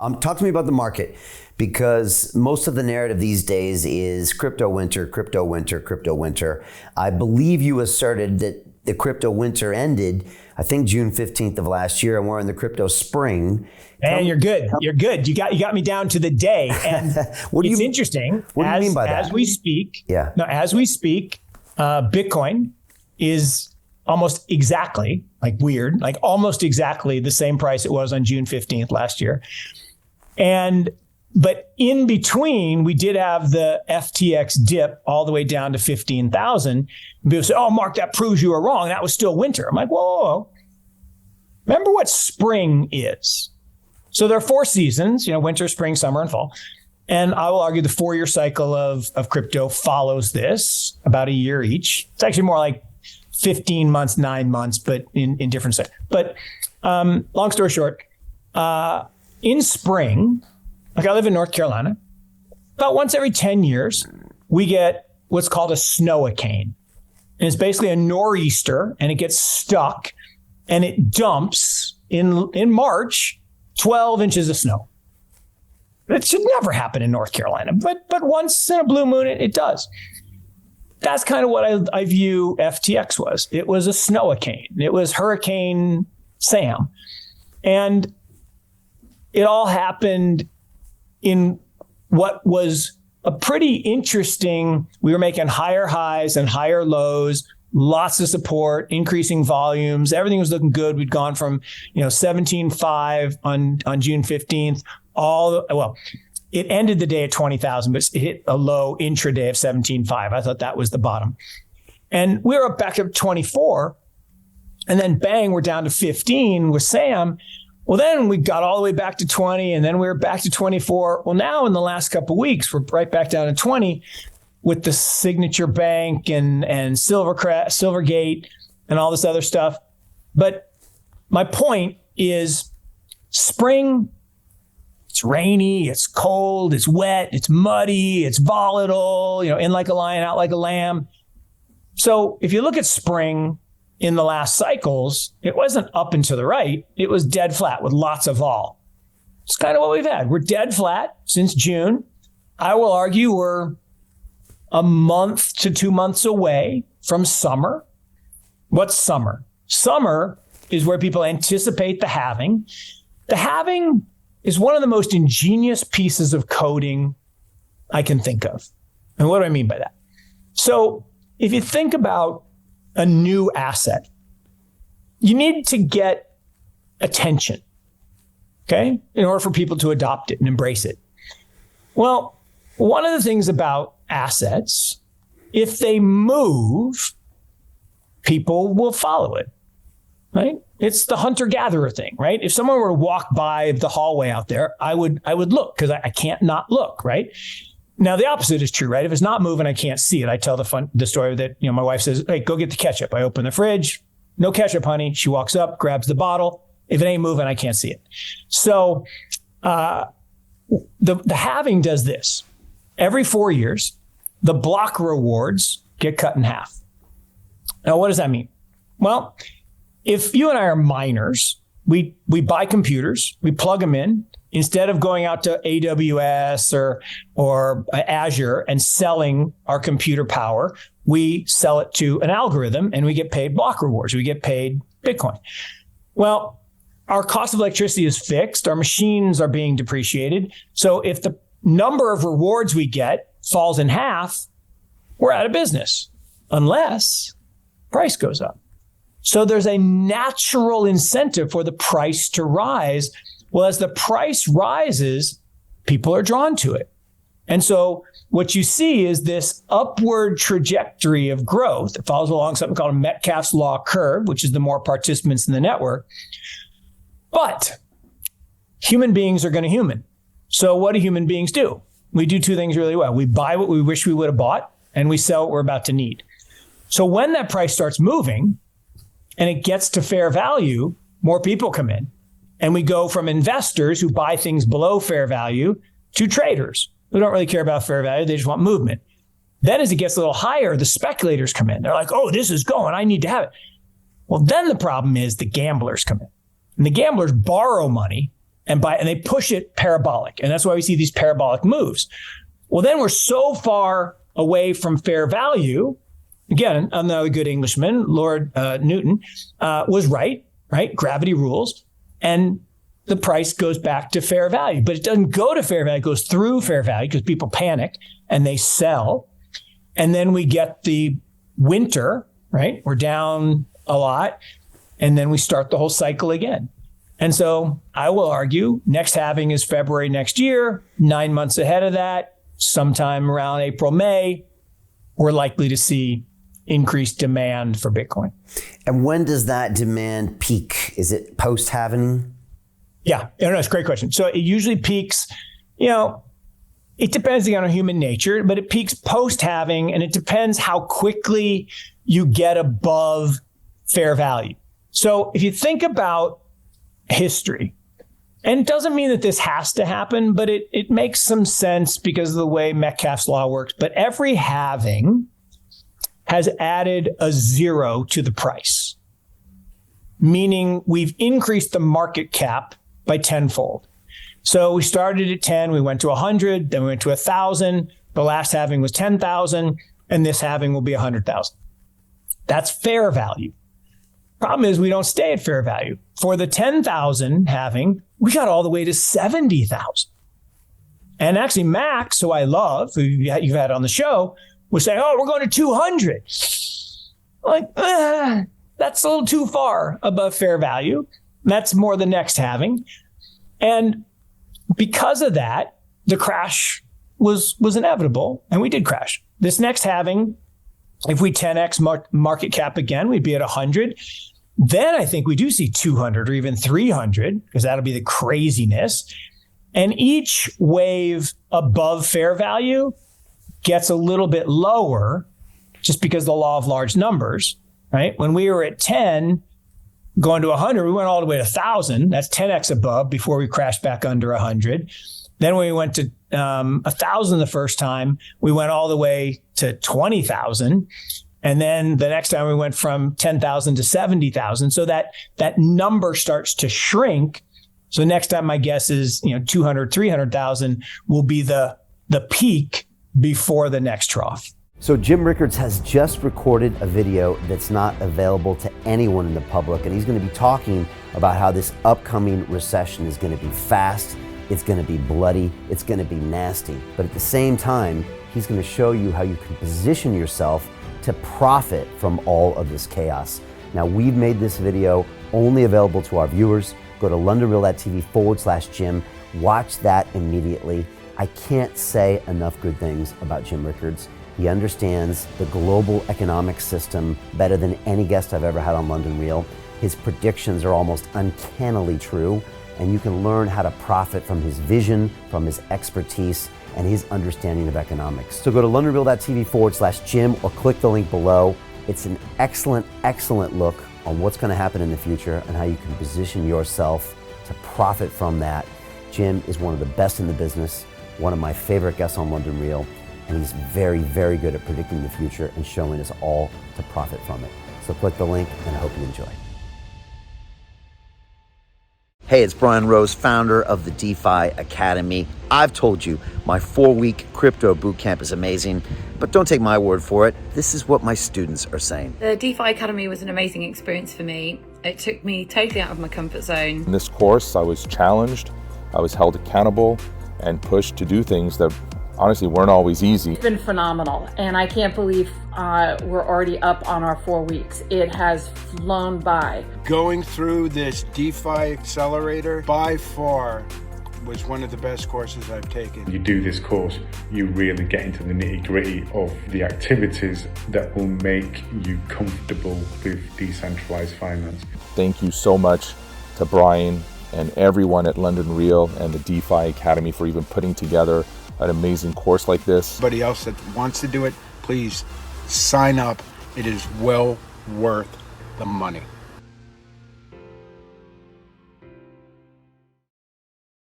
Talk to me about the market, because most of the narrative these days is crypto winter, crypto winter, crypto winter. I believe you asserted that the crypto winter ended, I think June 15th of last year, and we're in the crypto spring. And you're good. You're good. You got me down to the day. And it's interesting. What do you mean by that? As we speak, Bitcoin is almost exactly, almost exactly the same price it was on June 15th last year. But in between, we did have the FTX dip all the way down to 15,000. People say, "Oh, Mark, that proves you were wrong. That was still winter." I'm like, whoa. Remember what spring is. So there are 4 seasons, winter, spring, summer, and fall. And I will argue the 4-year cycle of crypto follows this, about a year each. It's actually more like 15 months, 9 months, but in different cycles. But long story short, in spring, I live in North Carolina, about once every 10 years, we get what's called a snowicane. And it's basically a nor'easter, and it gets stuck, and it dumps in March 12 inches of snow. It should never happen in North Carolina, but once in a blue moon, it does. That's kind of what I view FTX was. It was a snowicane. It was Hurricane Sam. And it all happened in what was a pretty interesting, we were making higher highs and higher lows, lots of support, increasing volumes. Everything was looking good. We'd gone from, 17.5 on June 15th, it ended the day at 20,000, but it hit a low intraday of 17.5. I thought that was the bottom. And we were up back up 24. And then bang, we're down to 15 with Sam. Well, then we got all the way back to 20, and then we were back to 24. Well, now in the last couple of weeks, we're right back down to 20 with the Signature Bank and Silvergate and all this other stuff. But my point is spring, it's rainy, it's cold, it's wet, it's muddy, it's volatile, in like a lion, out like a lamb. So if you look at spring, in the last cycles, it wasn't up and to the right. It was dead flat with lots of vol. It's kind of what we've had. We're dead flat since June. I will argue we're a month to 2 months away from summer. What's summer? Summer is where people anticipate the halving. The halving is one of the most ingenious pieces of coding I can think of. And what do I mean by that? So if you think about a new asset, you need to get attention, okay, in order for people to adopt it and embrace it. Well, one of the things about assets, if they move, people will follow it, right? It's the hunter-gatherer thing, right? If someone were to walk by the hallway out there, I would look, because I can't not look, right? Now, the opposite is true, right? If it's not moving, I can't see it. I tell the story that, my wife says, "Hey, go get the ketchup." I open the fridge, no ketchup, honey. She walks up, grabs the bottle. If it ain't moving, I can't see it. So the halving does this. Every 4 years, the block rewards get cut in half. Now, what does that mean? Well, if you and I are miners, we buy computers, we plug them in. Instead of going out to AWS or Azure and selling our computer power, we sell it to an algorithm and we get paid block rewards. We get paid Bitcoin. Well, our cost of electricity is fixed. Our machines are being depreciated. So if the number of rewards we get falls in half, we're out of business unless price goes up. So there's a natural incentive for the price to rise. Well, as the price rises, people are drawn to it. And so what you see is this upward trajectory of growth. It follows along something called a Metcalfe's law curve, which is the more participants in the network. But human beings are going to human. So what do human beings do? We do 2 things really well. We buy what we wish we would have bought, and we sell what we're about to need. So when that price starts moving and it gets to fair value, more people come in. And we go from investors who buy things below fair value to traders who don't really care about fair value. They just want movement. Then as it gets a little higher, the speculators come in. They're like, "Oh, this is going. I need to have it." Well, then the problem is the gamblers come in. And the gamblers borrow money and they push it parabolic. And that's why we see these parabolic moves. Well, then we're so far away from fair value. Again, another good Englishman, Lord Newton, was right? Gravity rules. And the price goes back to fair value. But it doesn't go to fair value. It goes through fair value because people panic and they sell. And then we get the winter, right? We're down a lot. And then we start the whole cycle again. And so I will argue next halving is February next year, 9 months ahead of that, sometime around April, May, we're likely to see increased demand for Bitcoin. And when does that demand peak? Is it post-halving? Yeah, no, it's a great question. So it usually peaks, it depends again on human nature, but it peaks post-halving, and it depends how quickly you get above fair value. So if you think about history, and it doesn't mean that this has to happen, but it makes some sense because of the way Metcalfe's law works. But every halving has added a zero to the price, meaning we've increased the market cap by tenfold. So we started at 10, we went to 100, then we went to 1,000. The last halving was 10,000, and this halving will be 100,000. That's fair value. Problem is we don't stay at fair value. For the 10,000 halving, we got all the way to 70,000. And actually Max, who I love, who you've had on the show, was saying, we're going to 200. Like, that's a little too far above fair value. That's more the next halving. And because of that, the crash was inevitable, and we did crash. This next halving, if we 10x market cap again, we'd be at 100. Then I think we do see 200 or even 300, because that'll be the craziness. And each wave above fair value gets a little bit lower just because of the law of large numbers, right? When we were at 10, going to 100, we went all the way to 1,000. That's 10x above before we crashed back under 100. Then when we went to 1,000 the first time, we went all the way to 20,000. And then the next time we went from 10,000 to 70,000. So that number starts to shrink. So next time my guess is, 200, 300,000 will be the peak before the next trough. So Jim Rickards has just recorded a video that's not available to anyone in the public, and he's going to be talking about how this upcoming recession is going to be fast, it's going to be bloody, it's going to be nasty. But at the same time, he's going to show you how you can position yourself to profit from all of this chaos. Now, we've made this video only available to our viewers. Go to londonreal.tv/Jim. Watch that immediately. I can't say enough good things about Jim Rickards. He understands the global economic system better than any guest I've ever had on London Real. His predictions are almost uncannily true, and you can learn how to profit from his vision, from his expertise, and his understanding of economics. So go to londonreal.tv/Jim or click the link below. It's an excellent, excellent look on what's going to happen in the future and how you can position yourself to profit from that. Jim is one of the best in the business, one of my favorite guests on London Real, and he's very, very good at predicting the future and showing us all to profit from it. So click the link, and I hope you enjoy. Hey, it's Brian Rose, founder of the DeFi Academy. I've told you my 4-week crypto bootcamp is amazing, but don't take my word for it. This is what my students are saying. The DeFi Academy was an amazing experience for me. It took me totally out of my comfort zone. In this course, I was challenged, I was held accountable, and pushed to do things that honestly weren't always easy. It's been phenomenal, and I can't believe we're already up on our 4 weeks. It has flown by. Going through this DeFi accelerator by far was one of the best courses I've taken. You do this course, you really get into the nitty-gritty of the activities that will make you comfortable with decentralized finance. Thank you so much to Brian and everyone at London Real and the DeFi Academy for even putting together an amazing course like this. Anybody else that wants to do it, please sign up. It is well worth the money.